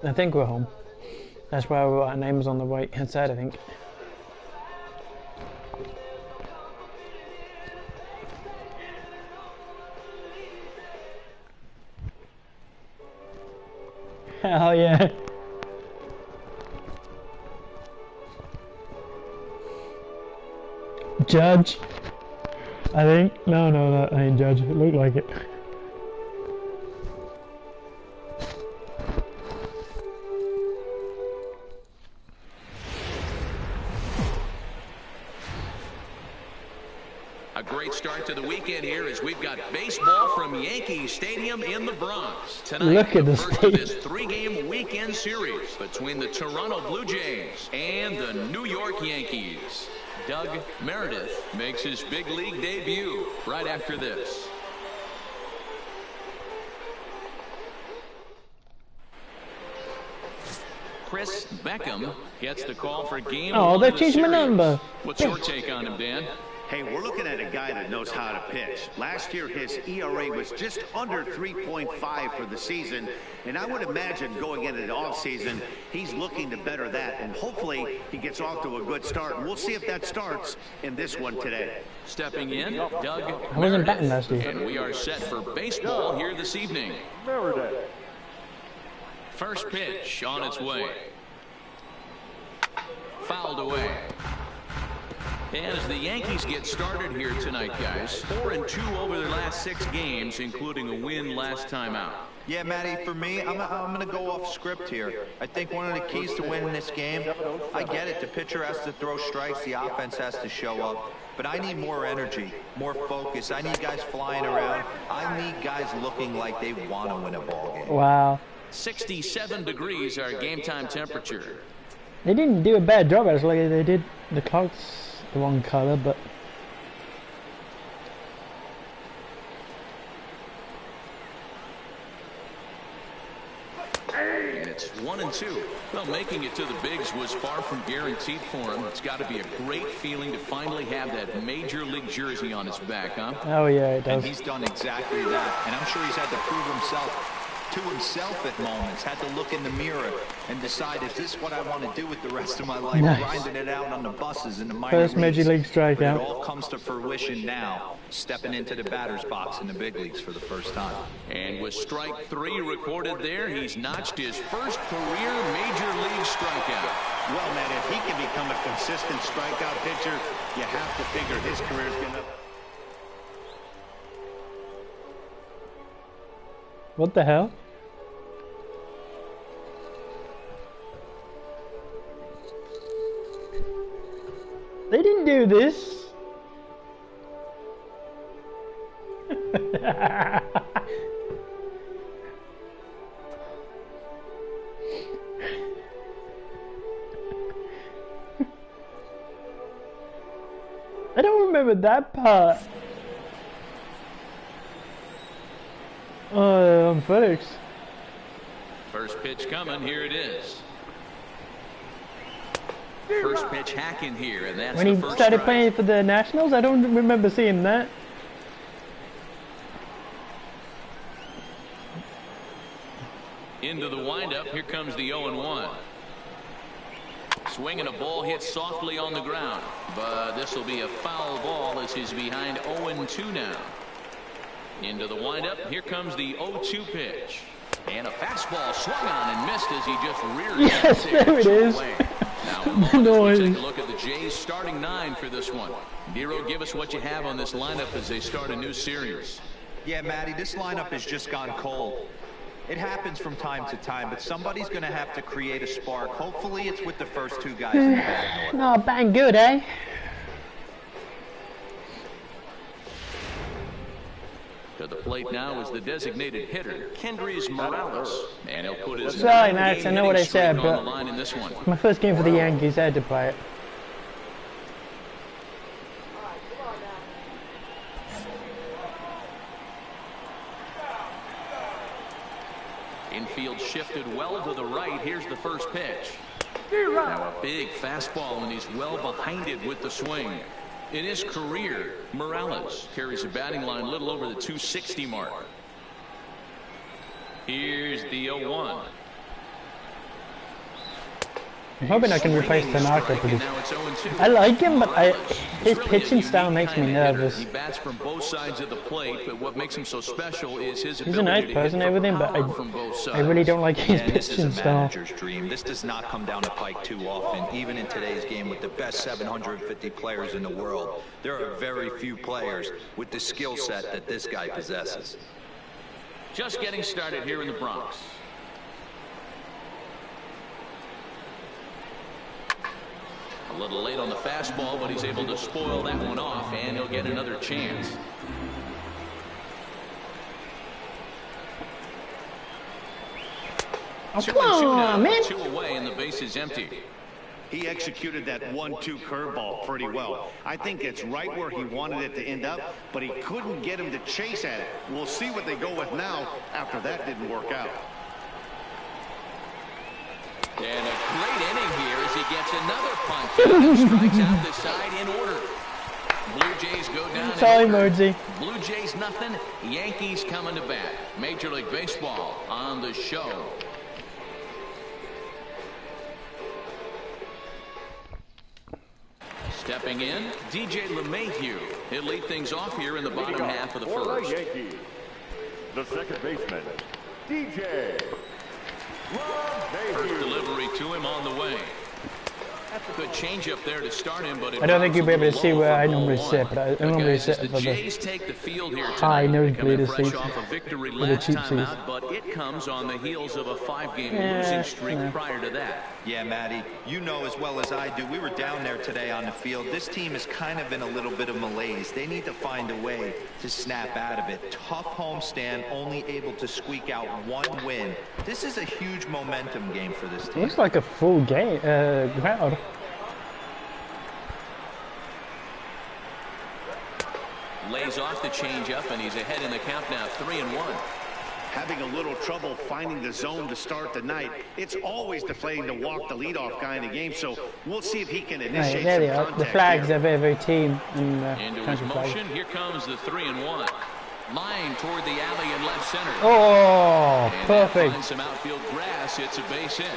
I think we're home. That's why our name is on the right hand side, I think. Hell yeah. Judge. I think. No, that ain't Judge. It looked like it. A great start to the weekend here as we've got baseball from Yankee Stadium in the Bronx. Tonight, look at the this first of this 3-game weekend series between the Toronto Blue Jays and the New York Yankees. Doug Meredith makes his big league debut right after this. Chris Beckham gets the call for game one. Oh, they changed my number. What's your take on him, Dan? Hey, we're looking at a guy that knows how to pitch. Last year, his ERA was just under 3.5 for the season, and I would imagine going into the offseason, he's looking to better that, and hopefully he gets off to a good start. And we'll see if that starts in this one today. Stepping in, Doug I wasn't batting last year. and we are set for baseball here this evening. First pitch on its way. Fouled away. As the Yankees get started here tonight, guys, 4-2 over their last 6 games, including a win last time out. Yeah, Matty, for me, I'm going to go off script here. I think one of the keys to winning this game, I get it, the pitcher has to throw strikes, the offense has to show up, but I need more energy, more focus. I need guys flying around. I need guys looking like they want to win a ball game. Wow. 67 degrees our game time temperature. They didn't do a bad job, actually. They did the clock's the wrong color, but And it's 1-2. Well, making it to the bigs was far from guaranteed for him. It's got to be a great feeling to finally have that major league jersey on his back, huh? oh yeah, it does. And he's done exactly that. And I'm sure he's had to prove himself to himself at moments, had to look in the mirror and decide, is this what I want to do with the rest of my life? Nice. Grinding it out on the buses in the minor First leagues. Major League But strikeout. it all comes to fruition now, stepping into the batter's box in the big leagues for the first time. And with strike 3 recorded there, he's notched his first career major league strikeout. Well, man, if he can become a consistent strikeout pitcher, you have to figure his career's going to... What the hell? They didn't do this. I don't remember that part. Oh, Felix. First pitch coming, here it is. First pitch hacking here, and that's When the he first started strike. playing for the Nationals, I don't remember seeing that. Into the windup, here comes the 0-1. Swinging a ball hit softly on the ground, but this will be a foul ball as he's behind 0-2 now. Into the windup, here comes the 0-2 pitch. And a fastball swung on and missed as he just reared Yes, there it is. Now, Noise. let's take a look at the Jays starting 9 for this one. Nero, give us what you have on this lineup as they start a new series. Yeah, Matty, this lineup has just gone cold. It happens from time to time, but somebody's going to have to create a spark. Hopefully it's with the first 2 guys in the batting order. No, bang good, eh? To the plate now is the designated hitter, Kendrys Morales. And he'll put his Sorry, Max, I know what I said, on but the line in this one. my first game for the Yankees, I had to play it. Infield shifted well to the right. Here's the first pitch. Now a big fastball, and he's well behind it with the swing. In his career, Morales carries a batting line a little over the 260 mark. Here's the 0-1. I'm hoping I can replace Tanaka for this. Now it's 0-2. I like him, but his He's really pitching a style unique makes me kind of hitter. nervous. He bats from both sides of the plate, but what makes him so special is his He's a ability nice to person hit and everything, but power from both sides. I really don't like his And this is pitching a style. manager's dream. This does not come down to Pike too often, even in today's game with the best 750 players in the world. There are very few players with the skill set that this guy possesses. Just getting started here in the Bronx. A little late on the fastball, but he's able to spoil that one off, and he'll get another chance. Oh, 2-2 come now, on, man. 2 away, and the base is empty. He executed that 1-2 curveball pretty well. I think it's right where he wanted it to end up, but he couldn't get him to chase at it. We'll see what they go with now after that didn't work out. And a great inning here as he gets another punch and strikes out the side in order. Blue Jays go down in Sorry, order. Modsy. Blue Jays nothing, Yankees coming to bat. Major League Baseball on the show. Stepping in, DJ LeMahieu. He'll lead things off here in the bottom half of the first. Yankees, the second baseman, DJ First delivery to him on the way. Good change up there to start him, but I don't think you'll be able to see where I normally sit, but I normally sit the for the Jays take the field here high tonight, nosebleed coming fresh seats off a victory for the last cheap time seats. out, but it comes on the heels of a 5-game Yeah, losing streak yeah. prior to that. Yeah, Matty, you know as well as I do, we were down there today on the field. This team is kind of in a little bit of malaise. They need to find a way to snap out of it. Tough homestand, only able to squeak out one win. This is a huge momentum game for this team. looks like a full game crowd. Lays off the changeup, and he's ahead in the count now, 3-1. Having a little trouble finding the zone to start the night. It's always deflating to walk the leadoff guy in the game, so we'll see if he can Right, initiate there they some are. contact The flags here. are very, very team and Into his country flag. motion, here comes the 3-1. Line toward the alley in left center. Oh, And that perfect. finds some outfield grass. It's a base hit.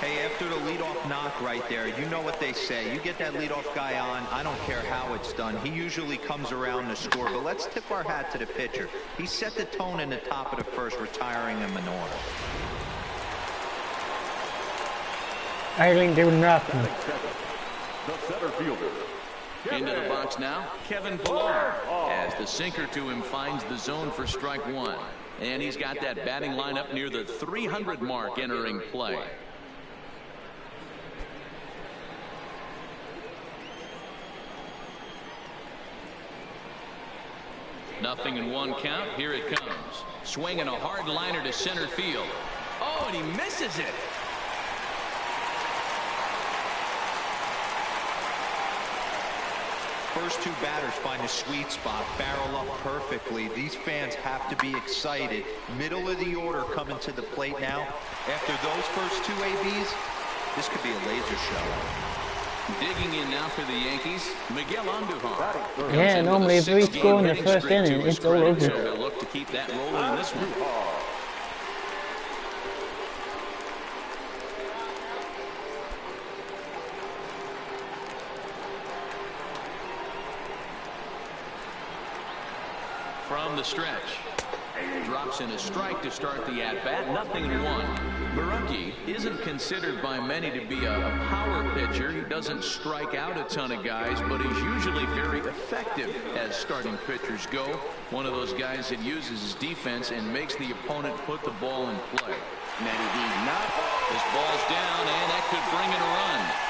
Hey, after the leadoff knock right there, you know what they say. You get that leadoff guy on, I don't care how it's done. He usually comes around to score, but let's tip our hat to the pitcher. He set the tone in the top of the first, retiring him in order. I didn't do nothing. the center fielder. Into the box now, Kevin Pillar, as the sinker to him finds the zone for strike one. And he's got that batting lineup near the 300 mark entering play. Nothing in one count. Here it comes. Swinging a hard liner to center field. Oh, and he misses it. First two batters find a sweet spot, barrel up perfectly. These fans have to be excited. Middle of the order coming to the plate now. After those first two ABs, this could be a laser show. Digging in now for the Yankees, Miguel Andujar. Yeah, normally if we score in the first inning, it's all over. So they'll look to keep that rolling in this one. From the stretch. Drops in a strike to start the at-bat. 0-1. Barucki isn't considered by many to be a power pitcher. He doesn't strike out a ton of guys, but he's usually very effective as starting pitchers go. One of those guys that uses his defense and makes the opponent put the ball in play. This ball's down, and that could bring in a run.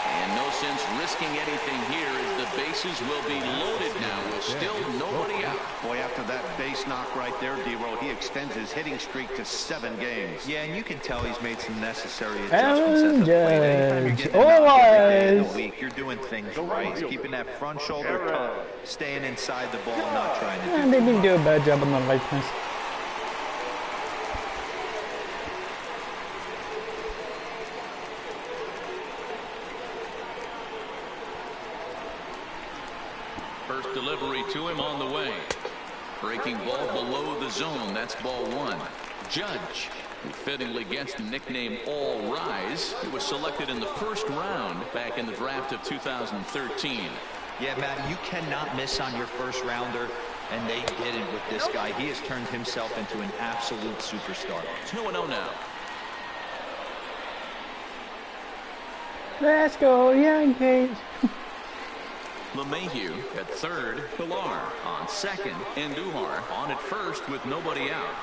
And no sense risking anything here as the bases will be loaded now with still nobody out. Boy, after that base knock right there, D-Roll, he extends his hitting streak to 7 games. Yeah, and you can tell he's made some necessary adjustments at the plate. Anytime you're getting All a knock every day of right. the week, you're doing things right. He's keeping that front shoulder tucked, staying inside the ball, and not trying to do And they didn't do a bad job on the lightness. First delivery to him on the way. Breaking ball below the zone. That's ball one. Judge He fittingly gets the nickname All Rise. He was selected in the first round back in the draft of 2013. Yeah, Matt, you cannot miss on your first rounder, and they didn't with this guy. He has turned himself into an absolute superstar. 2-0 now. Let's go, Yankees. LeMahieu at third, Pilar on second, and Duhar on at first with nobody out.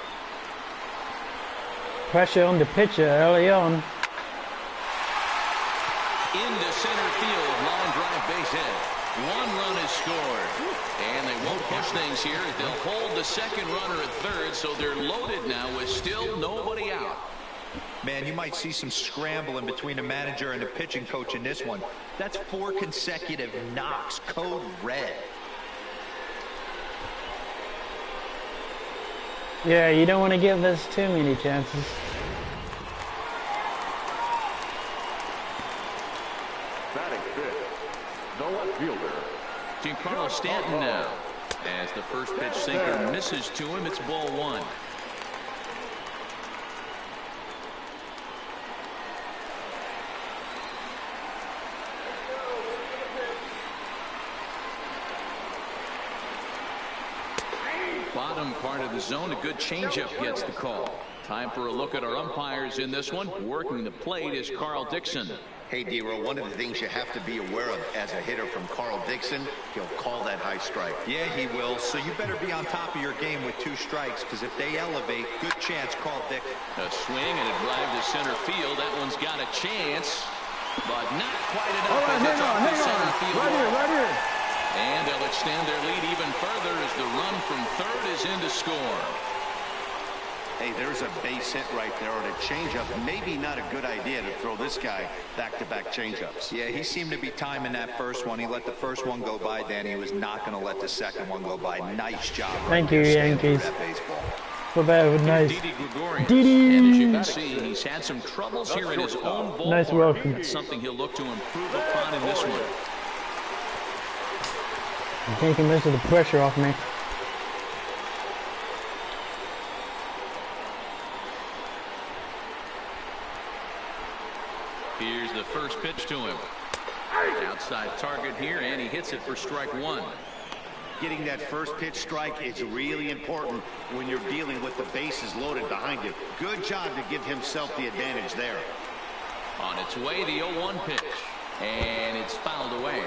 Pressure on the pitcher early on. Into center field, line drive base hit. 1 run is scored. And they won't push things here. They'll hold the second runner at third, so they're loaded now with still nobody out. Man, you might see some scrambling between the manager and the pitching coach in this one. That's 4 consecutive knocks. Code red. Yeah, you don't want to give us too many chances. Batting fifth, the left fielder, Giancarlo Stanton now. As the first pitch sinker misses to him, it's ball 1. Bottom part of the zone, a good changeup gets the call. Time for a look at our umpires in this one. Working the plate is Carl Dixon. Hey, D-Row, one of the things you have to be aware of as a hitter from Carl Dixon, he'll call that high strike. Yeah, he will. So you better be on top of your game with 2 strikes, because if they elevate, good chance, Carl Dixon. A swing and a drive to center field. That one's got a chance, but not quite enough. Hold on, As it's off the center field wall. right here. And they'll extend their lead even further as the run from third is in to score. Hey, there's a base hit right there on a changeup. Maybe not a good idea to throw this guy back-to-back changeups. Yeah, he seemed to be timing that first one. He let the first one go by, then he was not going to let the second one go by. Nice job. Thank you, Yankees. That baseball. What about nice? Didi Gregorius. Didi. And as you can see, he's had some troubles here in his own ballpark. Nice welcome. That's something he'll look to improve upon in this one. I'm taking most of the pressure off me. Here's the first pitch to him. Outside target here, and he hits it for strike 1. Getting that first pitch strike is really important when you're dealing with the bases loaded behind you. Good job to give himself the advantage there. On its way, the 0-1 pitch. And it's fouled away.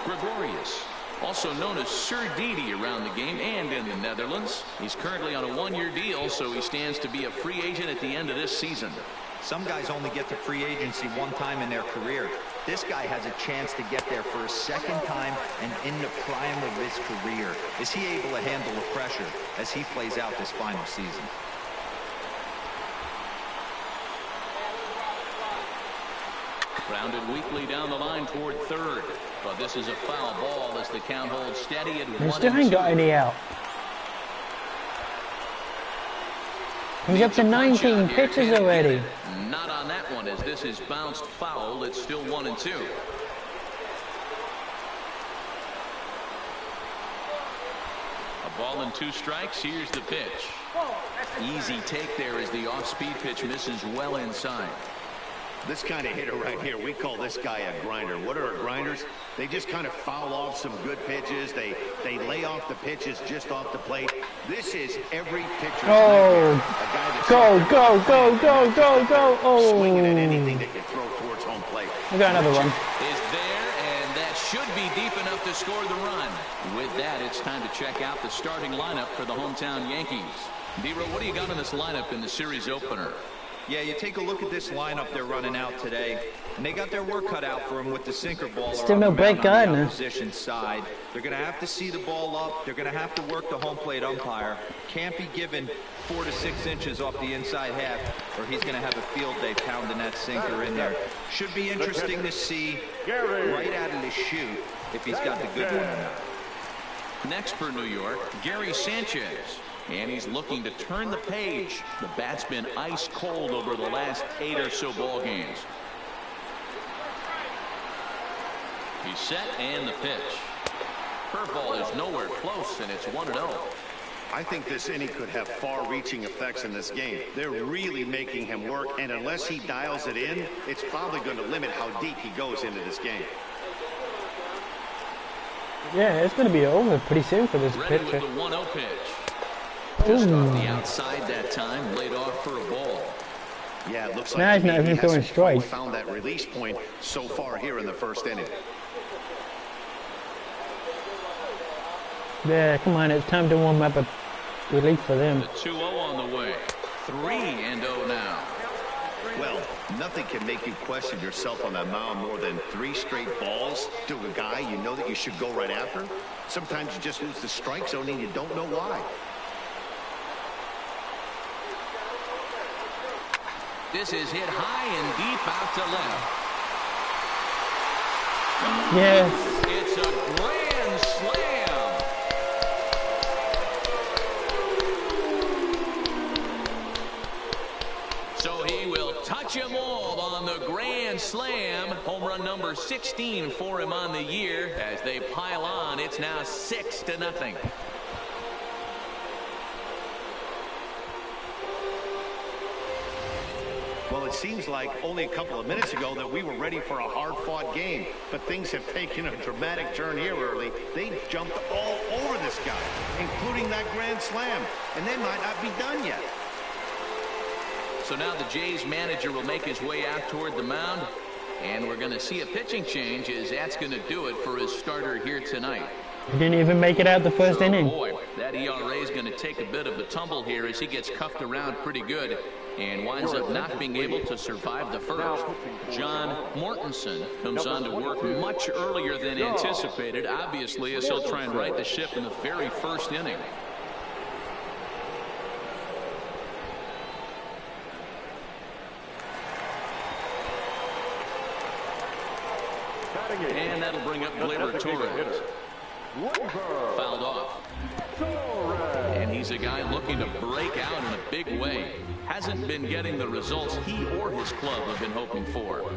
Gregorius, also known as Sir Didi around the game and in the Netherlands. He's currently on a 1-year deal, so he stands to be a free agent at the end of this season. Some guys only get to free agency 1 time in their career. This guy has a chance to get there for a second time and in the prime of his career. Is he able to handle the pressure as he plays out this final season? Grounded weakly down the line toward third. But this is a foul ball as the count holds steady at 1-2. He still ain't got any out. He's up to 19 pitches already. Not on that one, as this is bounced foul. It's still 1-2. A ball and 2 strikes. Here's the pitch. Easy take there as the off-speed pitch misses well inside. This kind of hitter right here, we call this guy a grinder. What are grinders? They just kind of foul off some good pitches. They lay off the pitches just off the plate. This is every pitcher's nightmare. A guy that's Go. Oh. swinging at anything that can throw towards home plate. We got another one. Is there, and that should be deep enough to score the run. With that, it's time to check out the starting lineup for the hometown Yankees. D-Row, what do you got in this lineup in the series opener? Yeah, you take a look at this lineup they're running out today, and they got their work cut out for them with the sinker ball. Still no break gun. On the opposition side. They're going to have to see the ball up. They're going to have to work the home plate umpire. Can't be given 4 to 6 inches off the inside half, or he's going to have a field day pounding that sinker in there. Should be interesting to see right out of the chute if he's got the good one or not. Next for New York, Gary Sanchez. And he's looking to turn the page. The bat's been ice cold over the last 8 or so ball games. He's set and the pitch. Curveball is nowhere close, and it's 1-0. I think this inning could have far-reaching effects in this game. They're really making him work, and unless he dials it in, it's probably going to limit how deep he goes into this game. Yeah, it's going to be over pretty soon for this Ready pitcher. with the 1-0 pitch. Just off the outside that time, laid off for a ball. Yeah, it looks Now like he's not even throwing strikes. found that release point so far here in the first inning. Yeah, come on, it's time to warm up a relief for them. The 2-0 on the way. 3-0 now. Well, nothing can make you question yourself on that mound more than 3 straight balls to a guy you know that you should go right after. Sometimes you just lose the strike zone and you don't know why. This is hit high and deep out to left. Yes. It's a grand slam. So he will touch him all on the grand slam. Home run number 16 for him on the year. As they pile on, it's now 6-0. Well, it seems like only a couple of minutes ago that we were ready for a hard-fought game, but things have taken a dramatic turn here early. They jumped all over this guy, including that grand slam, and they might not be done yet. So now the Jays manager will make his way out toward the mound, and we're going to see a pitching change as that's going to do it for his starter here tonight. He didn't even make it out the first inning. Boy, that ERA is going to take a bit of a tumble here as he gets cuffed around pretty good and winds up not being able to survive the first. John Mortensen comes on to work much earlier than anticipated, obviously, as he'll try and right the ship in the very first inning. And that'll bring up Gleyber Torres. Fouled off. And he's a guy looking to break out in a big way. Hasn't been getting the results he or his club have been hoping for.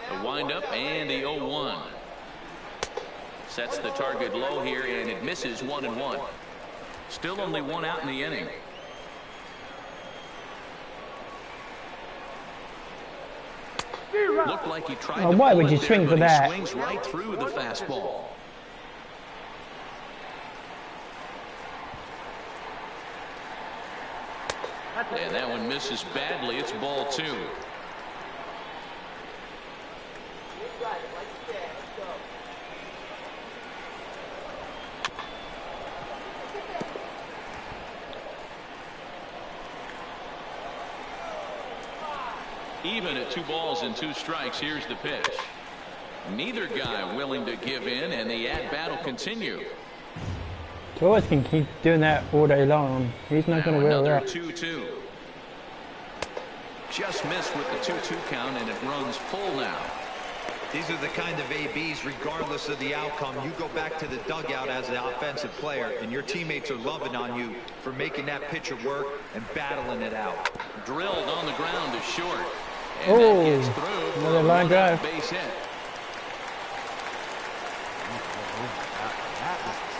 The windup and the 0-1. Sets the target low here, and it misses 1-1. Still only one out in the inning. Looked like he tried to why would pull you it swing there, for but that? He swings right through the fastball. And that one misses badly. It's ball 2. Even at 2 balls and 2 strikes, here's the pitch. Neither guy willing to give in, and the at-bat will continue. Torres can keep doing that all day long. He's not going to will Another that. 2-2. Just missed with the 2-2 count, and it runs full now. These are the kind of ABs, regardless of the outcome. You go back to the dugout as an offensive player, and your teammates are loving on you for making that pitcher work and battling it out. Drilled on the ground to short. And that gets through for another a line drive. base hit.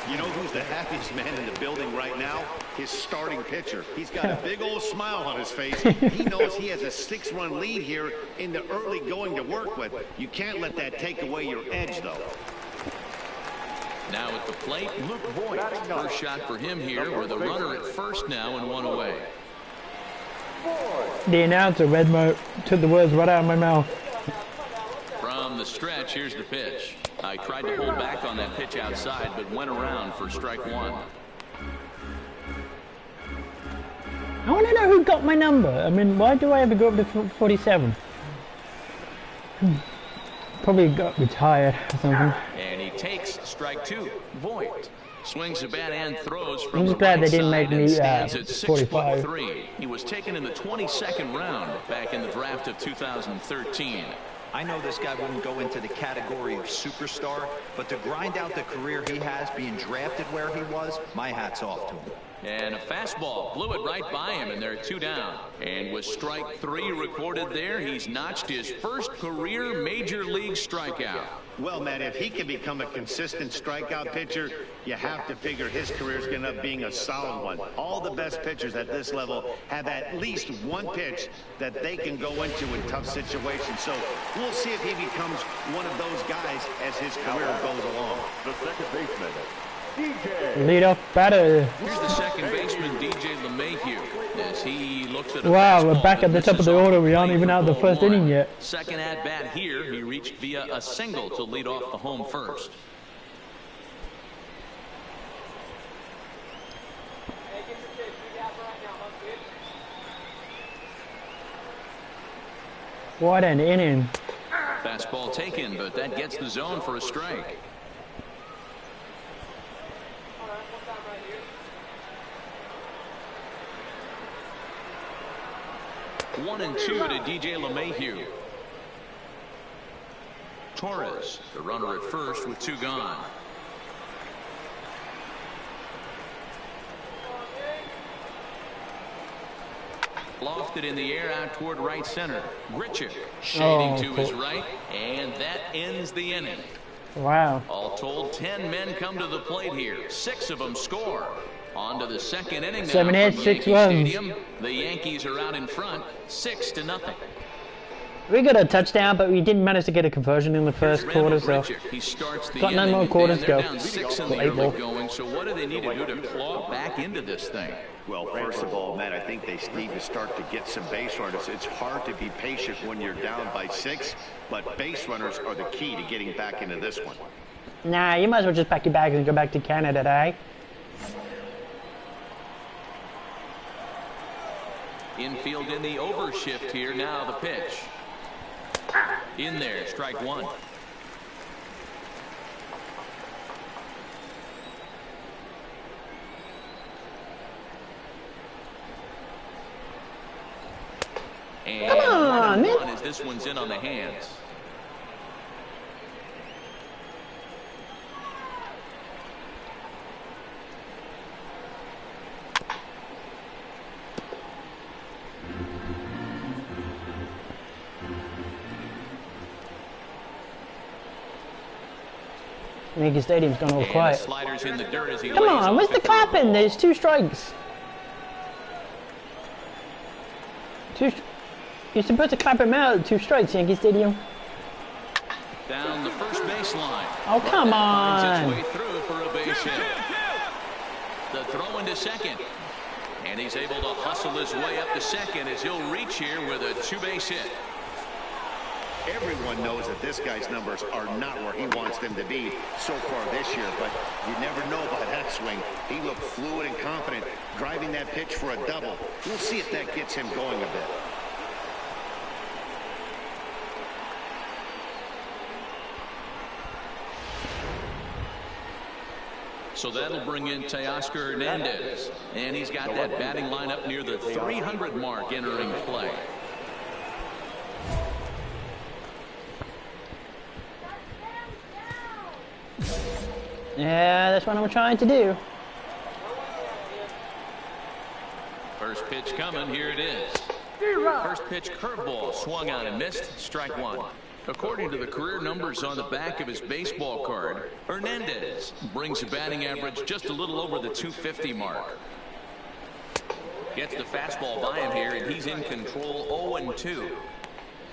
You know who's the happiest man in the building right now? His starting pitcher. He's got a big old smile on his face. He knows he has a 6-run lead here in the early going to work with. You can't let that take away your edge, though. Now at the plate, Luke Voigt. First shot for him here with a runner at first now and 1 away. The announcer took the words right out of my mouth. From the stretch, here's the pitch. I tried to hold back on that pitch outside, but went around for strike 1. I want to know who got my number. I mean, why do I ever go up to 47? Probably got retired or something. And he takes strike 2. Voigt swings the bat and throws from I'm the just glad right they didn't side make me and stands at 45. 6'3". He was taken in the 22nd round back in the draft of 2013. I know this guy wouldn't go into the category of superstar, but to grind out the career he has being drafted where he was, my hat's off to him. And a fastball blew it right by him, and they're 2 down. And with strike 3 recorded there, he's notched his first career major league strikeout. Well, Matt, if he can become a consistent strikeout pitcher, you have to figure his career is going to end up being a solid one. All the best pitchers at this level have at least one pitch that they can go into in tough situations. So we'll see if he becomes one of those guys as his career goes along. The second baseman, DJ. Leadoff batter. Here's the second baseman, DJ LeMahieu, as he looks at a Wow, we're fastball back that at the top of misses the off order. We plate aren't even for out of the ball first one. inning yet. Second at bat here, he reached via a single to lead off the home first. What an inning. Fastball taken, but that gets the zone for a strike. One and two to DJ LeMahieu. Torres, the runner at first with two gone. Lofted in the air out toward right center. Grichuk shading to his right, and that ends the inning. Wow. All told, 10 men come to the plate here. 6 of them score. On to the second inning now 7 hits, from 6 Yankee runs. Stadium. The Yankees are out in front, 6-0. We got a touchdown, but we didn't manage to get a conversion in the first quarter, so He starts the got 9 inning, more and quarters to they're go. down 6 in the Or 8 more. early going. So what do they need to do to claw back into this thing? Well, first of all, Matt, I think they need to start to get some base runners. It's hard to be patient when you're down by 6, but base runners are the key to getting back into this one. Nah, you might as well just pack your bags and go back to Canada, eh? Infield in the overshift here. Now the pitch. In there, strike one. And Come on, man. 1-1 as this one's in on the hands. Yankee Stadium's gone all And the quiet. sliders in the dirt as he Come lays on, off where's the the throw clapping? ball. There's 2 strikes. You're supposed to clap him out. 2 strikes, Yankee Stadium. Down the first baseline. Oh, But come that finds on. its way through for a base hit. The throw into second. And he's able to hustle his way up to second as he'll reach here with a 2-base hit. Everyone knows that this guy's numbers are not where he wants them to be so far this year, but you never know by that swing. He looked fluid and confident, driving that pitch for a double. We'll see if that gets him going a bit. So that'll bring in Teoscar Hernandez. And he's got that batting lineup near the 300 mark entering play. Yeah, that's what I'm trying to do. First pitch coming. Here it is. First pitch curveball swung on and missed. Strike one. According to the career numbers on the back of his baseball card, Hernandez brings a batting average just a little over the 250 mark. Gets the fastball by him here, and he's in control. 0-2.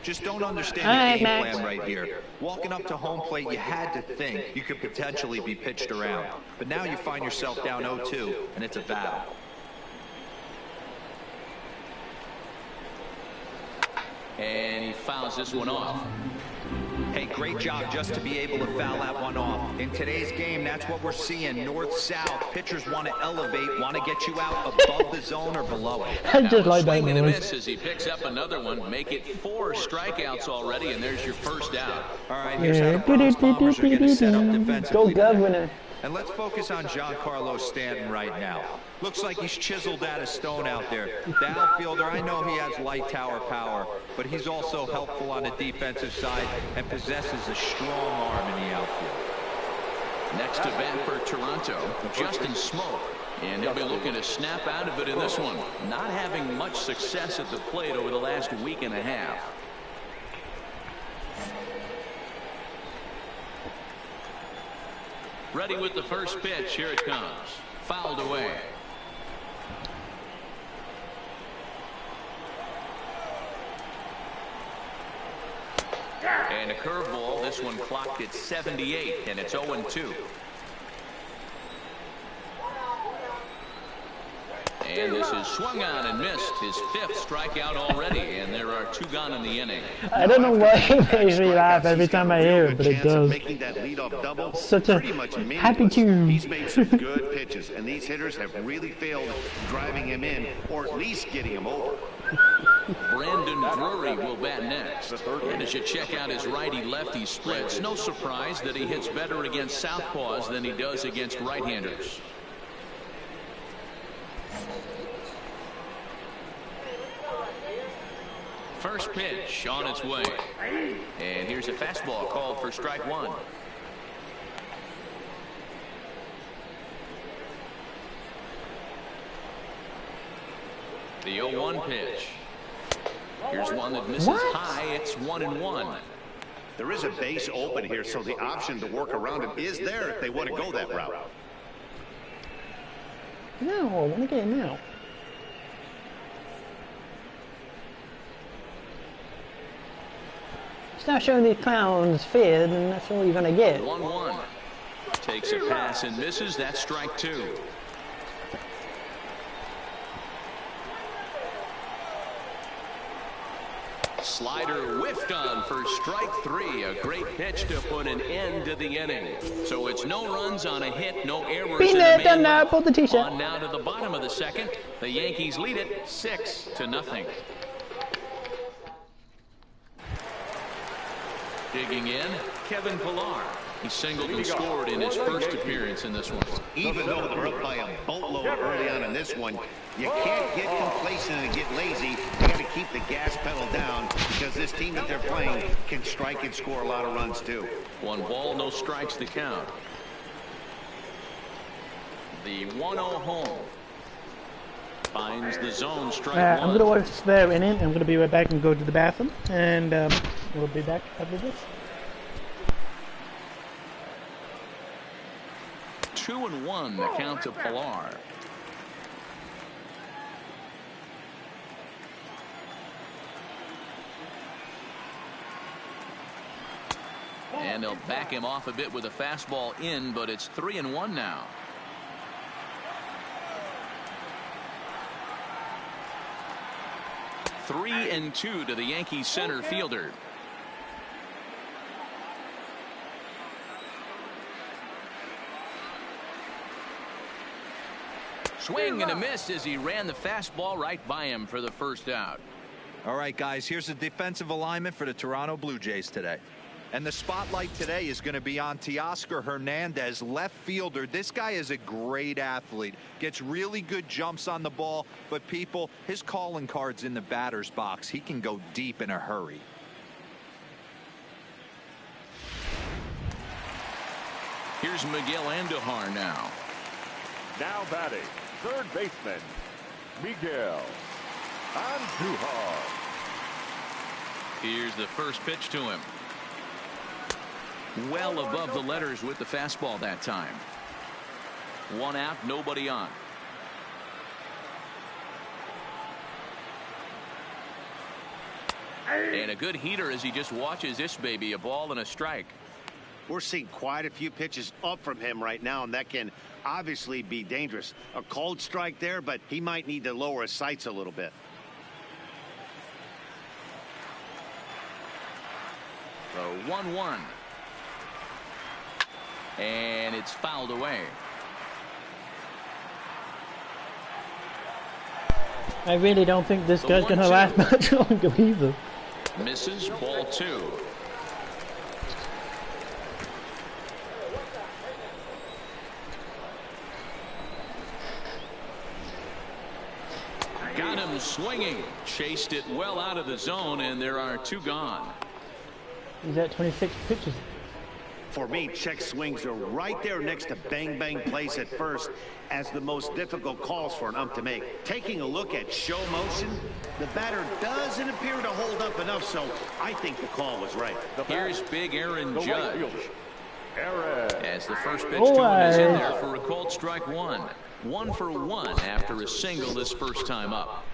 Just don't understand All the right, game Max. plan right here. Walking up to home plate, you had to think you could potentially be pitched around. But now you find yourself down 0-2, and it's a battle. And he fouls this one off. Hey, great job just to be able to foul that one off. In today's game, that's what we're seeing. North-south, pitchers want to elevate, want to get you out above the zone or below it. I just like that Swing and a noise. miss as he picks up another one. Make it 4 strikeouts already, and there's your first out. All right, here's how the Bronx Bombers are going to set up Go defensively. Governor. And let's focus on Giancarlo Stanton right now. Looks like he's chiseled out of stone out there. The outfielder, I know he has light tower power, but he's also helpful on the defensive side and possesses a strong arm in the outfield. Next to bat for Toronto, Justin Smoke. And he'll be looking to snap out of it in this one. Not having much success at the plate over the last week and a half. Ready with the first pitch. Here it comes. Fouled away. And a curveball. This one clocked at 78, and it's 0-2. And this is swung on and missed. His 5th strikeout already, and there are 2 gone in the inning. I don't know why it makes me laugh every time I hear it, but it does. Such a happy tune. He's made some good pitches, and these hitters have really failed driving him in, or at least getting him over. Brandon Drury will bat next. And as you check out his righty-lefty splits, no surprise that he hits better against southpaws than he does against right-handers. First pitch on its way. And here's a fastball called for strike 1. The 0-1 pitch. Here's one that misses high. It's 1-1. There is a base open here, so the option to work around him is there if they want to go that route. No, I want to get him out. Start showing these clowns fear, then that's all you're going to get. 1-1. Takes a pass and misses. That's strike 2. Slider whiffed on for strike 3. A great pitch to put an end to the inning. So it's no runs on a hit, no errors. Been there, done that. Pull the t-shirt. On now to the bottom of the 2nd. The Yankees lead it 6-0. Digging in, Kevin Pillar. He singled and scored in his first appearance in this one. Even though they're up by a boatload early on in this one, you can't get complacent and get lazy. You got to keep the gas pedal down because this team that they're playing can strike and score a lot of runs too. 1 ball, no strikes to count. The 1-0 home. Finds the zone, strike 1. I'm going to watch their inning. I'm going to be right back and go to the bathroom. And we'll be back after this. 2-1 the count to Pillar. And they'll back him off a bit with a fastball in, but it's 3-1 now. Three and 2 to the Yankees center fielder. Swing and a miss as he ran the fastball right by him for the first out. All right, guys, here's the defensive alignment for the Toronto Blue Jays today. And the spotlight today is going to be on Teoscar Hernandez, left fielder. This guy is a great athlete. Gets really good jumps on the ball. But people, his calling card's in the batter's box. He can go deep in a hurry. Here's Miguel Andujar now. Now batting, third baseman, Miguel Andujar. Here's the first pitch to him. Well above the letters with the fastball that time. 1 out, nobody on. And a good heater as he just watches this baby, a ball and a strike. We're seeing quite a few pitches up from him right now, and that can obviously be dangerous. A cold strike there, but he might need to lower his sights a little bit. So 1-1. And it's fouled away. I really don't think this guy's going to last much longer either. Misses, ball 2. Got him swinging. Chased it well out of the zone, and there are 2 gone. He's at 26 pitches. For me, check swings are right there next to bang-bang plays at first as the most difficult calls for an ump to make. Taking a look at show motion, the batter doesn't appear to hold up enough, so I think the call was right. Here's big Aaron Judge. As the first pitch to him is in there for a called strike one. 1 for 1 after a single this first time up.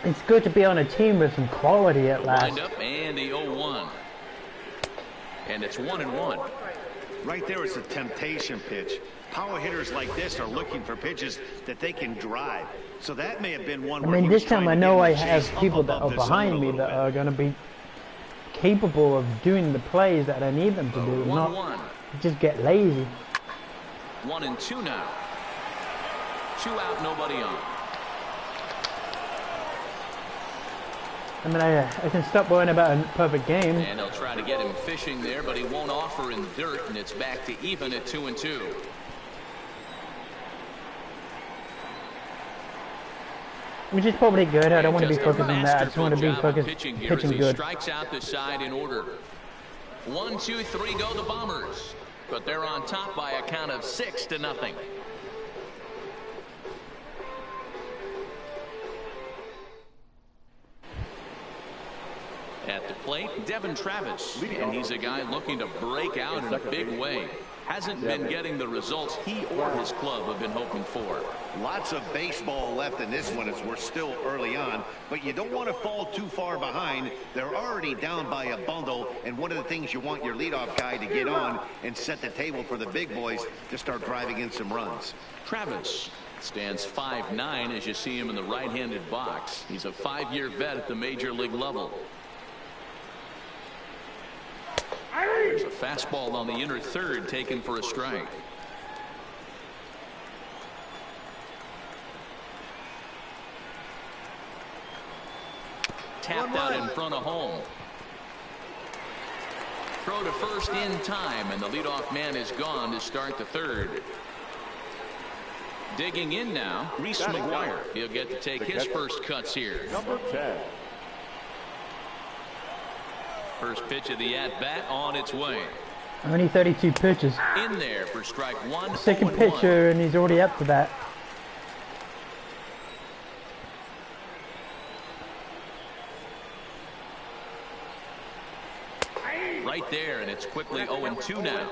It's good to be on a team with some quality at last. Wind up and the 0-1. And it's 1-1. Right there is a temptation pitch. Power hitters like this are looking for pitches that they can drive. So that may have been one. I mean, this time I know I have people that are behind me that are going to be capable of doing the plays that I need them to do, not just get lazy. 1-2 now. 2 out, nobody on. I mean, I can stop worrying about a perfect game. And they'll try to get him fishing there, but he won't offer in the dirt, and it's back to even at 2-2. Which is probably good. I don't want to be focused on that. I just want to be focused pitching good. Strikes out the side in order. 1, 2, 3 go the Bombers, but they're on top by a count of 6-0. At the plate, Devin Travis, and he's a guy looking to break out in a big way. Hasn't been getting the results he or his club have been hoping for. Lots of baseball left in this one as we're still early on, but you don't want to fall too far behind. They're already down by a bundle, and one of the things you want your leadoff guy to get on and set the table for the big boys to start driving in some runs. Travis stands 5'9" as you see him in the right-handed box. He's a 5-year vet at the major league level. There's a fastball on the inner third taken for a strike. Tapped out in front of home. Throw to first in time, and the leadoff man is gone to start the third. Digging in now, Reese McGuire. He'll get to take his first cuts here. Number 10. First pitch of the at-bat on its way. Only 32 pitches. In there for strike one. Second pitcher, and he's already up to that. Right there, and it's quickly 0-2 now.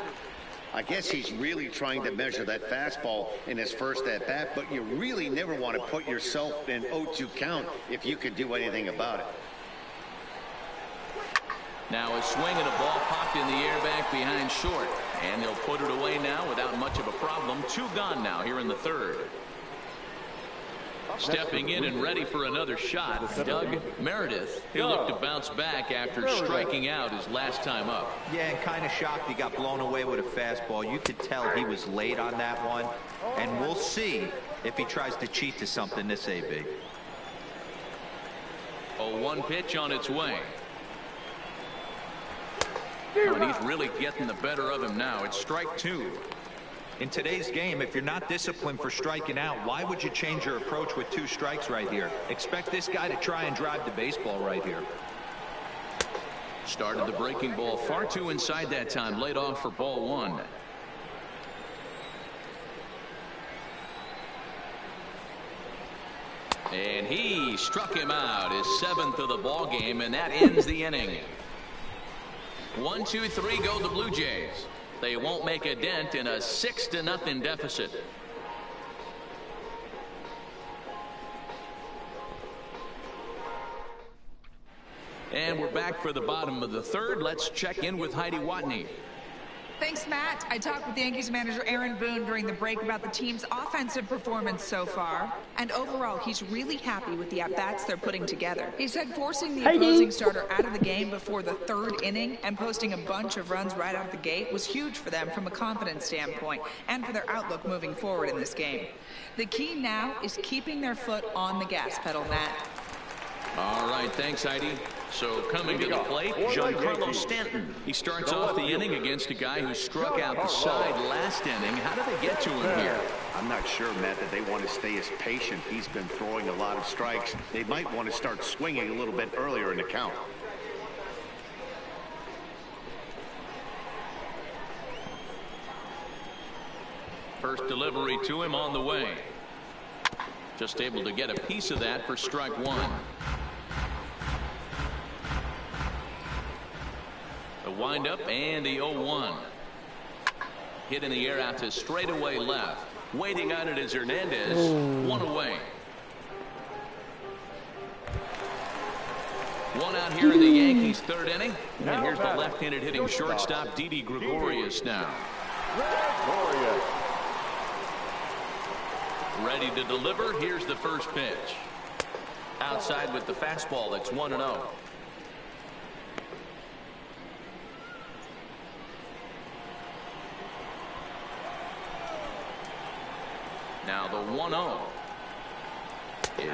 I guess he's really trying to measure that fastball in his first at-bat, but you really never want to put yourself in 0-2 count if you could do anything about it. Now a swing and a ball popped in the air back behind short, and they'll put it away now without much of a problem. 2 gone now here in the third. Stepping in and ready for another shot, Doug Meredith. He'll look to bounce back after striking out his last time up. Yeah, and kind of shocked he got blown away with a fastball. You could tell he was late on that one, and we'll see if he tries to cheat to something this AB. 0-1 pitch on its way. And he's really getting the better of him now. It's strike 2. In today's game, if you're not disciplined for striking out, why would you change your approach with 2 strikes right here? Expect this guy to try and drive the baseball right here. Started the breaking ball far too inside that time. Laid off for ball 1. And he struck him out, his 7th of the ball game, and that ends the inning. 1, 2, 3 go the Blue Jays. They won't make a dent in a 6-0 deficit. And we're back for the bottom of the third. Let's check in with Heidi Watney. Thanks, Matt. I talked with Yankees manager Aaron Boone during the break about the team's offensive performance so far. And overall, he's really happy with the at-bats they're putting together. He said forcing the opposing starter out of the game before the 3rd inning and posting a bunch of runs right out the gate was huge for them from a confidence standpoint and for their outlook moving forward in this game. The key now is keeping their foot on the gas pedal, Matt. All right, thanks, Heidi. So coming to the plate, Giancarlo Stanton. He starts off the inning against a guy who struck out the side last inning. How did they get to him here? I'm not sure, Matt, that they want to stay as patient. He's been throwing a lot of strikes. They might want to start swinging a little bit earlier in the count. First delivery to him on the way. Just able to get a piece of that for strike 1. windup and the 0-1. Hit in the air out to straightaway left. Waiting on it is Hernandez. Ooh. One away. One out here in the Yankees' third inning. And here's the left-handed hitting shortstop, Didi Gregorius now. Ready to deliver. Here's the first pitch. Outside with the fastball. That's 1-0. Now the 1-0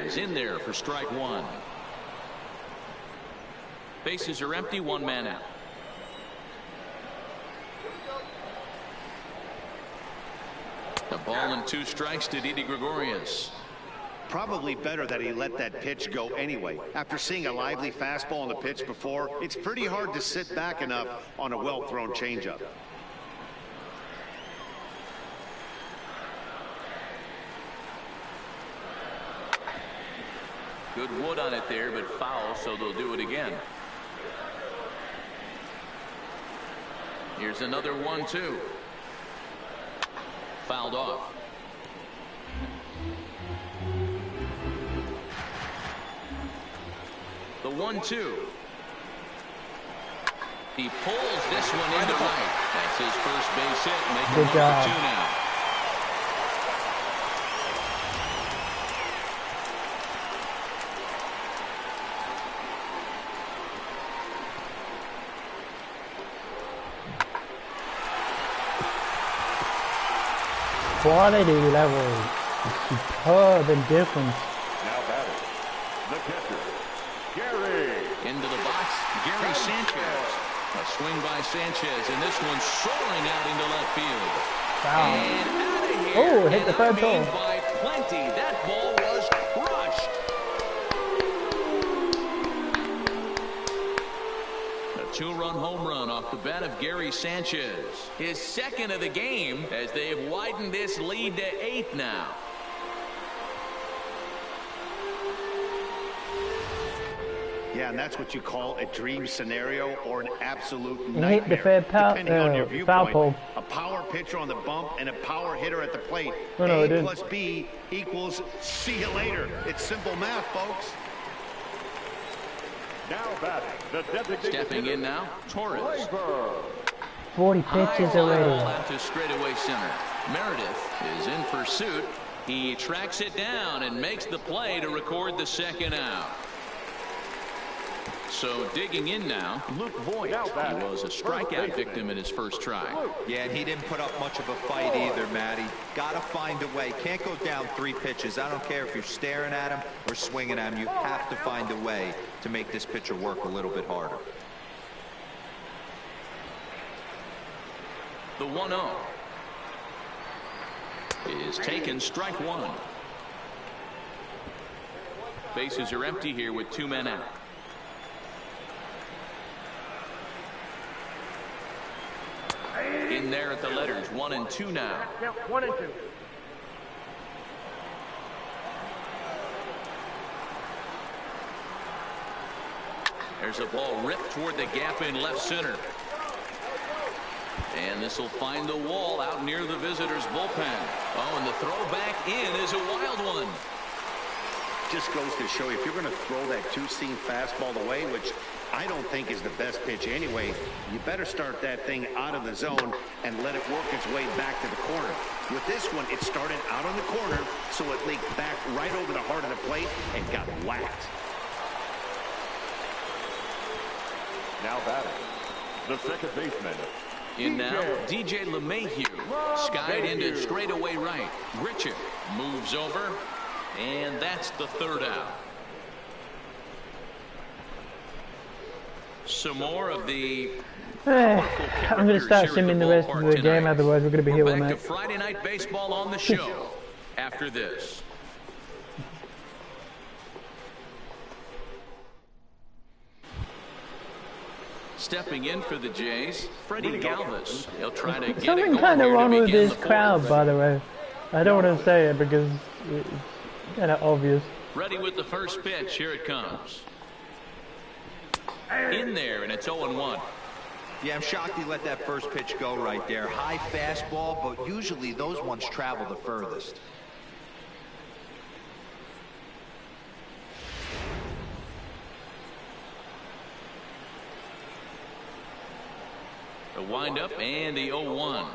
is in there for strike one. Bases are empty, one man out. The ball and 2 strikes to Didi Gregorius. Probably better that he let that pitch go anyway. After seeing a lively fastball on the pitch before, it's pretty hard to sit back enough on a well-thrown changeup. Good wood on it there, but foul, so they'll do it again. Here's another 1-2. Fouled off. The 1-2. He pulls this one into right. That's his first base hit. Making Good job. 2 now. Quality level is superb and different. Now batting, the catcher, Gary. Into the box, Gary Sanchez. A swing by Sanchez, and this one soaring out into left field. Wow. And out of here. Oh, hit the third pole. pole. By plenty. That ball was crushed. A 2-run home run off the bat of Gary Sanchez. His second of the game as they've widened this lead to 8 now. Yeah, and that's what you call a dream scenario or an absolute He nightmare. hit the fair Depending on your foul viewpoint, pole. a power pitcher on the bump and a power hitter at the plate. Oh, no, it A didn't. plus B equals see you later. It's simple math, folks. Now batting, the designated Stepping in now, Torres. Labor. 40 pitches High ball already. out to straightaway center. Meredith is in pursuit. He tracks it down and makes the play to record the second out. So digging in now, Luke Voigt. He was a strikeout victim in his first try. Yeah, and he didn't put up much of a fight either, Matty. Gotta find a way. Can't go down 3 pitches. I don't care if you're staring at him or swinging at him. You have to find a way to make this pitcher work a little bit harder. The 1-0 is taken, strike one. Bases are empty here with 2 men out. In there at the letters, 1 and 2 now. 1 and 2. There's a ball ripped toward the gap in left center. And this will find the wall out near the visitors' bullpen. Oh, and the throw back in is a wild one. Just goes to show you, if you're going to throw that 2-seam fastball away, which I don't think is the best pitch anyway, you better start that thing out of the zone and let it work its way back to the corner. With this one, it started out on the corner, so it leaked back right over the heart of the plate and got whacked. Now batting, the second baseman. In now, DJ LeMahieu. Skied into straightaway right. Grichuk moves over, and that's the third out. Some more of the I'm going to start simming the rest of the game, otherwise we're going to be here all Back to night. Friday Night Baseball on the show after this. Stepping in for the Jays, Freddie Galvis. He'll try to get Something it kind of going wrong here to with begin this the crowd, fourth. by the way. I don't want to say it because it's kind of obvious. Ready with the first pitch. Here it comes. In there, and it's 0-1. Yeah, I'm shocked he let that first pitch go right there. High fastball, but usually those ones travel the furthest. The windup and the 0-1.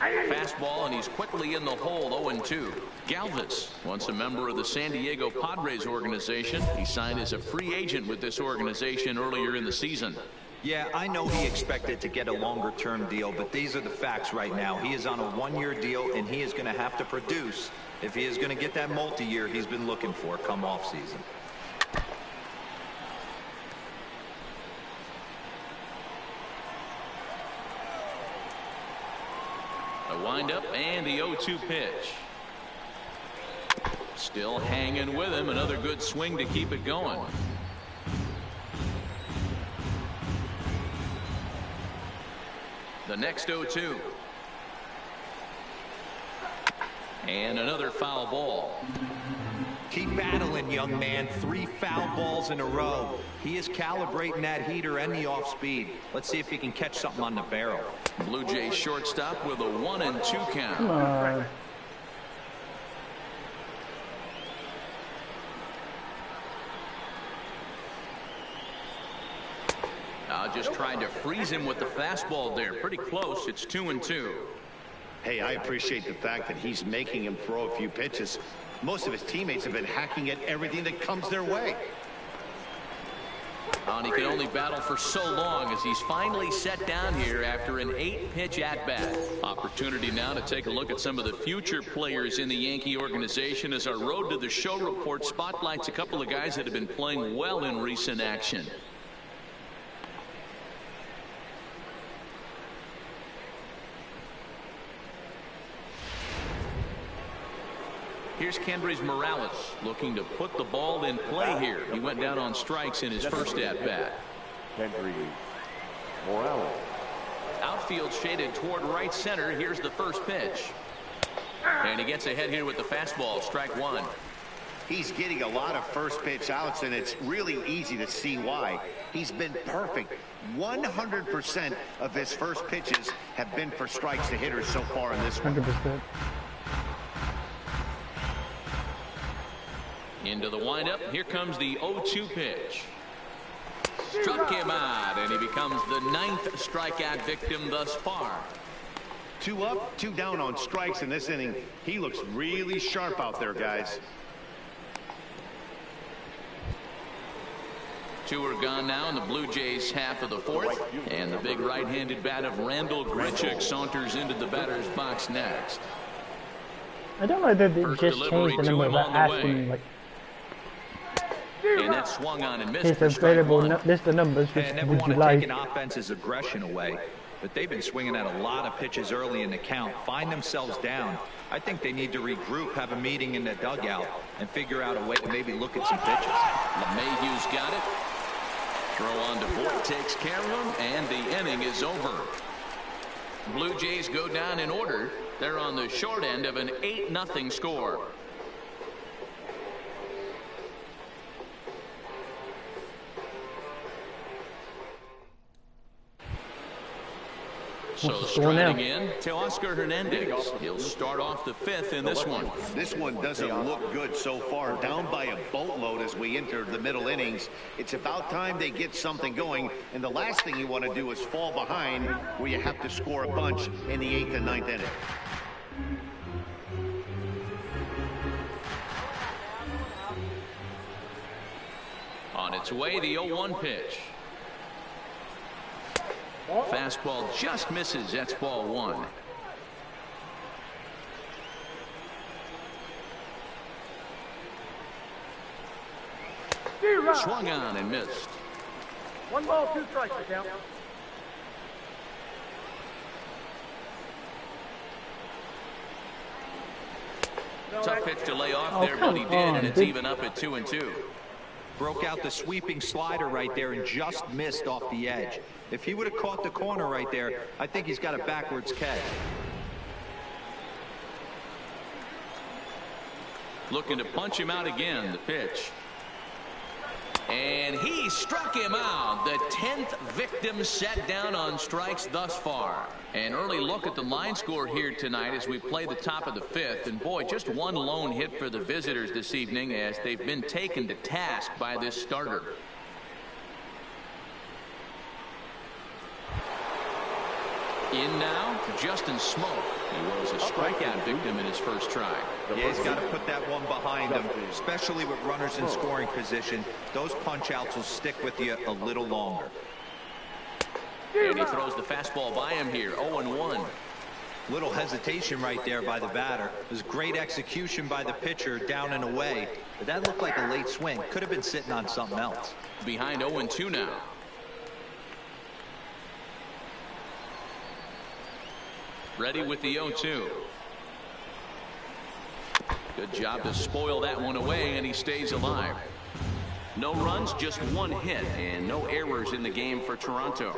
Fastball, and he's quickly in the hole. 0-2. Galvis, once a member of the San Diego Padres organization. He signed as a free agent with this organization earlier in the season. Yeah, I know he expected to get a longer-term deal, but these are the facts right now. He is on a one-year deal, and he is going to have to produce if he is going to get that multi-year he's been looking for come off-season. The windup and the 0-2 pitch. Still hanging with him. Another good swing to keep it going. The next 0-2. And another foul ball. Keep battling, young man. 3 foul balls in a row. He is calibrating that heater and the off speed. Let's see if he can catch something on the barrel. Blue Jays shortstop with a 1-2 count. Come on. Just trying to freeze him with the fastball there. Pretty close. It's 2-2. Hey, I appreciate the fact that he's making him throw a few pitches. Most of his teammates have been hacking at everything that comes their way. And he can only battle for so long as he's finally set down here after an 8-pitch at-bat. Opportunity now to take a look at some of the future players in the Yankee organization as our Road to the Show report spotlights a couple of guys that have been playing well in recent action. Here's Kendrys Morales looking to put the ball in play here. He went down on strikes in his first at-bat. Kendrys Morales. Outfield shaded toward right center. Here's the first pitch. And he gets ahead here with the fastball. Strike one. He's getting a lot of first pitch outs, and it's really easy to see why. He's been perfect. 100% of his first pitches have been for strikes to hitters so far in this one. 100%. Into the windup. Here comes the 0-2 pitch. Struck him out, and he becomes the 9th strikeout victim thus far. 2 up, 2 down on strikes in this inning. He looks really sharp out there, guys. 2 are gone now in the Blue Jays half of the 4th. And the big right-handed bat of Randall Grichuk saunters into the batter's box next. I don't know that they First just delivery changed the to number him but on the asking way. like And that swung on and missed here's for the strike available one. list of numbers which I never would want you to like. take an offense's aggression away, but they've been swinging at a lot of pitches early in the count. Find themselves down. I think they need to regroup, have a meeting in the dugout, and figure out a way to maybe look at some pitches. LeMahieu's got it. Throw on to Voigt takes care of him, and the inning is over. Blue Jays go down in order. They're on the short end of an 8-0 score. So striding in to Oscar Hernandez. He'll start off the 5th in this one. This one doesn't look good so far. Down by a boatload as we enter the middle innings. It's about time they get something going. And the last thing you want to do is fall behind where you have to score a bunch in the 8th and 9th inning. On its way, the 0-1 pitch. Fastball just misses. That's ball 1. Swung on and missed. 1 ball, 2 strikes, count. Tough pitch to lay off there, but he did, and it's even up at 2-2. Broke out the sweeping slider right there and just missed off the edge. If he would have caught the corner right there, I think he's got a backwards catch. Looking to punch him out again. The pitch. And he struck him out. The 10th victim set down on strikes thus far. An early look at the line score here tonight as we play the top of the 5th. And boy, just one lone hit for the visitors this evening as they've been taken to task by this starter. In now, Justin Smoke. He was a strikeout victim in his first try. Yeah, he's got to put that one behind him, especially with runners in scoring position. Those punch-outs will stick with you a little longer. And he throws the fastball by him here, 0-1. Little hesitation right there by the batter. It was great execution by the pitcher down and away. But that looked like a late swing. Could have been sitting on something else. Behind 0-2 now. Ready with the 0-2. Good job to spoil that one away, and he stays alive. No runs, just one hit, and no errors in the game for Toronto.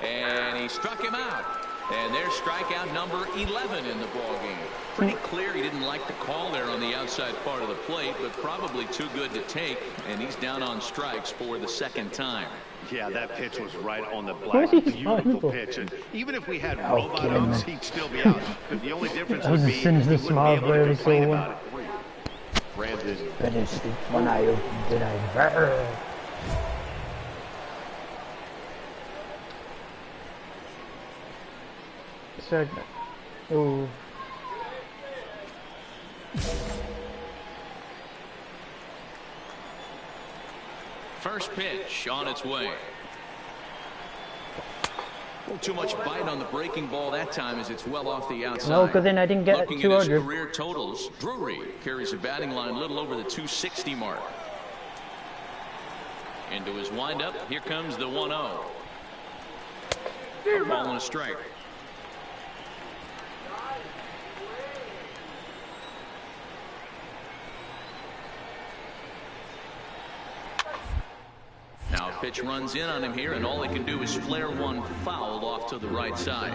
And he struck him out. And there's strikeout number 11 in the ballgame. Pretty clear he didn't like the call there on the outside part of the plate, but probably too good to take, and he's down on strikes for the second time. Yeah, that pitch was right on the black. Beautiful pitch. And even if we had robot arms, he'd still be out. But the only difference would be he wouldn't be able to complain about it. Brandon. Segment. Oh. First pitch on its way. A little too much bite on the breaking ball that time as it's well off the outside. No, because then I didn't get Looking 200. at his career totals, Drury carries a batting line a little over the 260 mark. Into his windup, here comes the 1-0. A ball and a strike. Now a pitch runs in on him here, and all he can do is flare one foul off to the right side.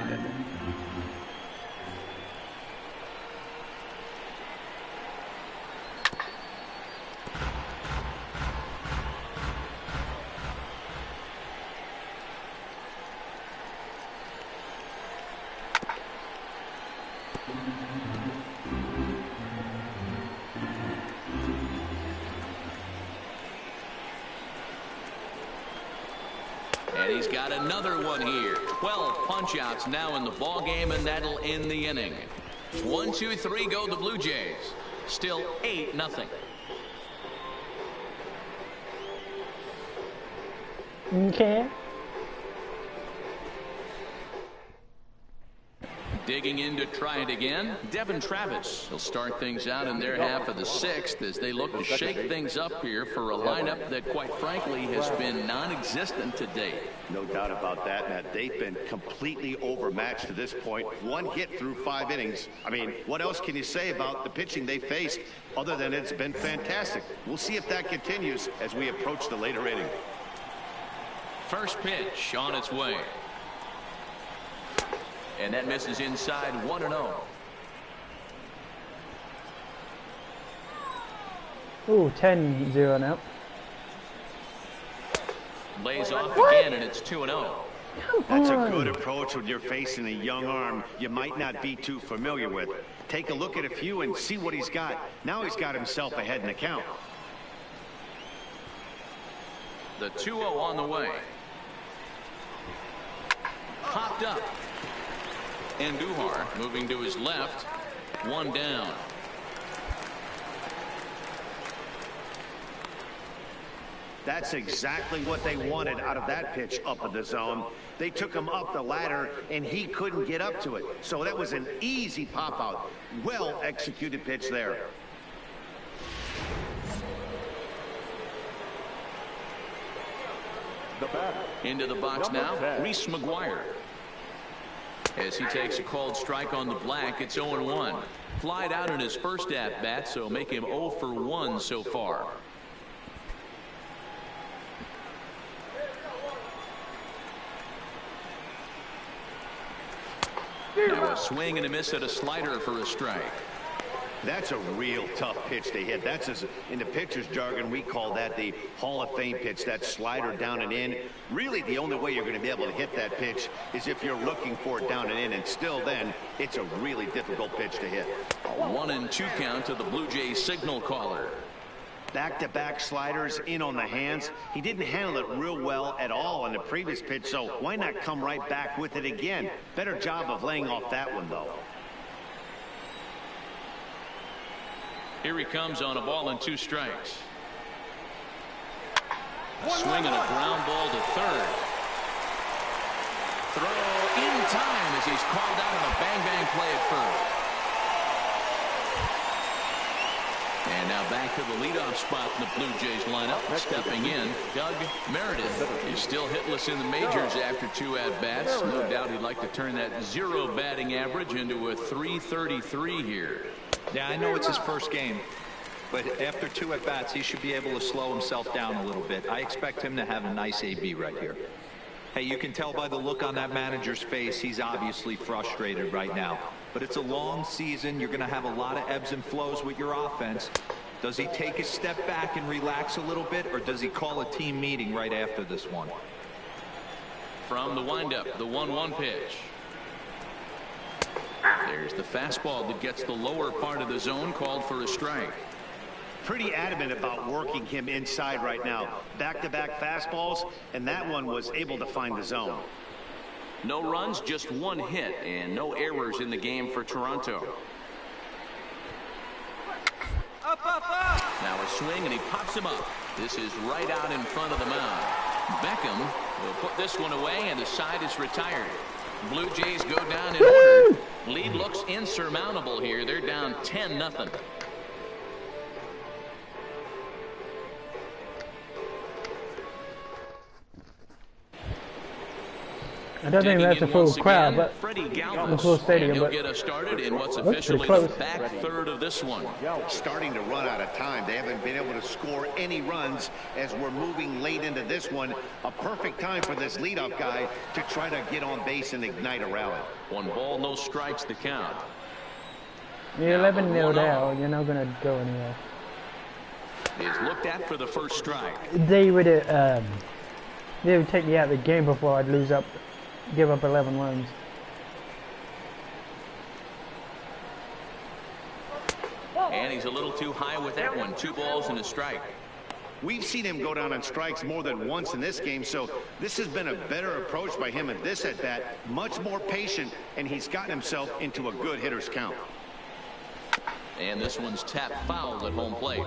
And he's got another one here. 12 punch-outs now in the ball game, and that'll end the inning. 1, 2, 3 go the Blue Jays. Still 8-0. Okay. Digging in to try it again, Devin Travis. He'll start things out in their half of the 6th as they look to shake things up here for a lineup that, quite frankly, has been non-existent to date. No doubt about that, Matt. They've been completely overmatched to this point. One hit through 5 innings. I mean, what else can you say about the pitching they faced other than it's been fantastic? We'll see if that continues as we approach the later inning. First pitch on its way. And that misses inside, 1-0. Ooh, 10-0 now. Lays off again, and it's 2-0. That's a good approach when you're facing a young arm you might not be too familiar with. Take a look at a few and see what he's got. Now he's got himself ahead in the count. The 2-0 on the way. Popped up. And Duhar moving to his left. 1 down. That's exactly what they wanted out of that pitch up in the zone. They took him up the ladder, and he couldn't get up to it. So that was an easy pop-out. Well-executed pitch there. Into the box now, Reese McGuire. As he takes a called strike on the black, it's 0-1. Flied out in his first at-bat, so make him 0 for 1 so far. Now a swing and a miss at a slider for a strike. That's a real tough pitch to hit. That's, in the pitcher's jargon, we call that the Hall of Fame pitch, that slider down and in. Really, the only way you're going to be able to hit that pitch is if you're looking for it down and in, and still then, it's a really difficult pitch to hit. A 1-2 count to the Blue Jays signal caller. Back-to-back sliders in on the hands. He didn't handle it real well at all on the previous pitch, so why not come right back with it again? Better job of laying off that one, though. Here he comes on a ball and 2 strikes. Swing and a ground ball to third. Throw in time as he's called out on a bang-bang play at first. And now back to the leadoff spot in the Blue Jays lineup. Stepping in, Doug Meredith. He's still hitless in the majors after 2 at-bats. No doubt he'd like to turn that 0 batting average into a .333 here. Yeah, I know it's his first game, but after 2 at-bats, he should be able to slow himself down a little bit. I expect him to have a nice AB right here. Hey, you can tell by the look on that manager's face, he's obviously frustrated right now. But it's a long season. You're going to have a lot of ebbs and flows with your offense. Does he take a step back and relax a little bit, or does he call a team meeting right after this one? From the windup, the 1-1 pitch. There's the fastball that gets the lower part of the zone, called for a strike. Pretty adamant about working him inside right now. Back-to-back fastballs, and that one was able to find the zone. No runs, just 1 hit, and no errors in the game for Toronto. Now a swing, and he pops him up. This is right out in front of the mound. Beckham will put this one away, and the side is retired. Blue Jays go down in order. Lead looks insurmountable here. They're down 10-0. I don't think that's a full crowd, but a full stadium. He'll But get us started in what's officially the back third of this one. Starting to run out of time. They haven't been able to score any runs as we're moving late into this one. A perfect time for this leadoff guy to try to get on base and ignite a rally. 1 ball, no strikes to count. you're 11-0 down. You're not gonna go anywhere. Is looked at for the first strike. They would take me out of the game before I'd give up 11 runs. And he's a little too high with that one. 2 balls and a strike. We've seen him go down on strikes more than once in this game, so this has been a better approach by him at this at-bat. Much more patient, and he's gotten himself into a good hitter's count. And this one's tapped foul at home plate.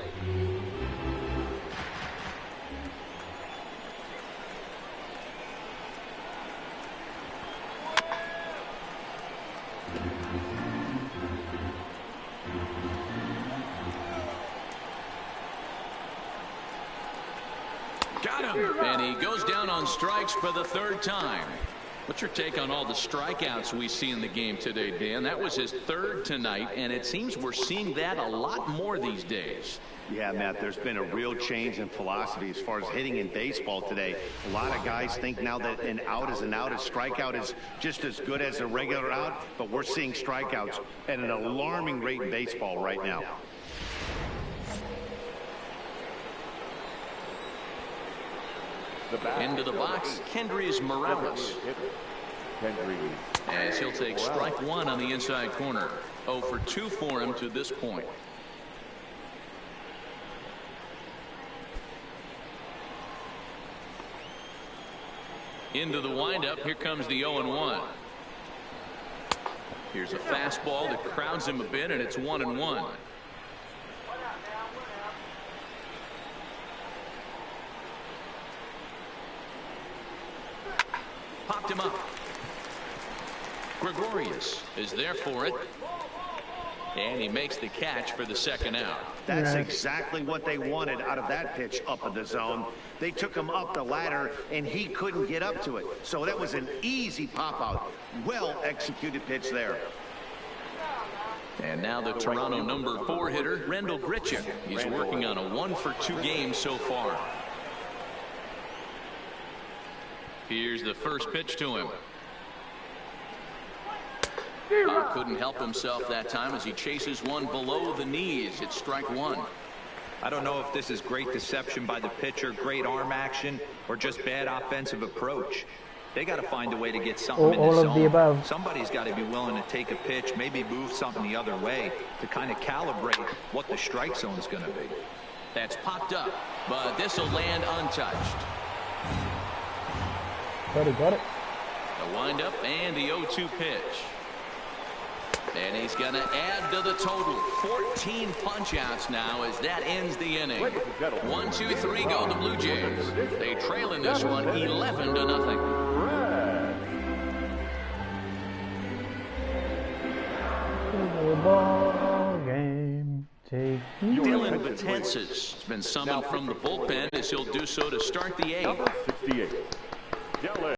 Got him. And he goes down on strikes for the 3rd time. What's your take on all the strikeouts we see in the game today, Dan? That was his 3rd tonight, and it seems we're seeing that a lot more these days. Yeah, Matt, there's been a real change in philosophy as far as hitting in baseball today. A lot of guys think now that an out is an out, a strikeout is just as good as a regular out, but we're seeing strikeouts at an alarming rate in baseball right now. Into the box, Kendrys Morales. As he'll take strike 1 on the inside corner. 0 for 2 for him to this point. Into the windup, here comes the 0-1. Here's a fastball that crowds him a bit, and it's 1-1. Popped him up. Gregorius is there for it. And he makes the catch for the 2nd out. That's exactly what they wanted out of that pitch up in the zone. They took him up the ladder, and he couldn't get up to it. So that was an easy pop-out. Well-executed pitch there. And now the Toronto number 4 hitter, Randall Grichuk. He's working on a 1 for 2 game so far. Here's the first pitch to him. Couldn't help himself that time as he chases one below the knees. It's strike one. I don't know if this is great deception by the pitcher, great arm action, or just bad offensive approach. They got to find a way to get something in the all zone. of the above. Somebody's got to be willing to take a pitch, maybe move something the other way to kind of calibrate what the strike zone is going to be. That's popped up, but this will land untouched. Got it. The windup and the 0-2 pitch. And he's going to add to the total. 14 punch-outs now as that ends the inning. 1, 2, 3 go the Blue Jays. They trail in this one 11-0. Ball game. Dylan Betances has been summoned from the bullpen as he'll do so to start the 8th. Number 68.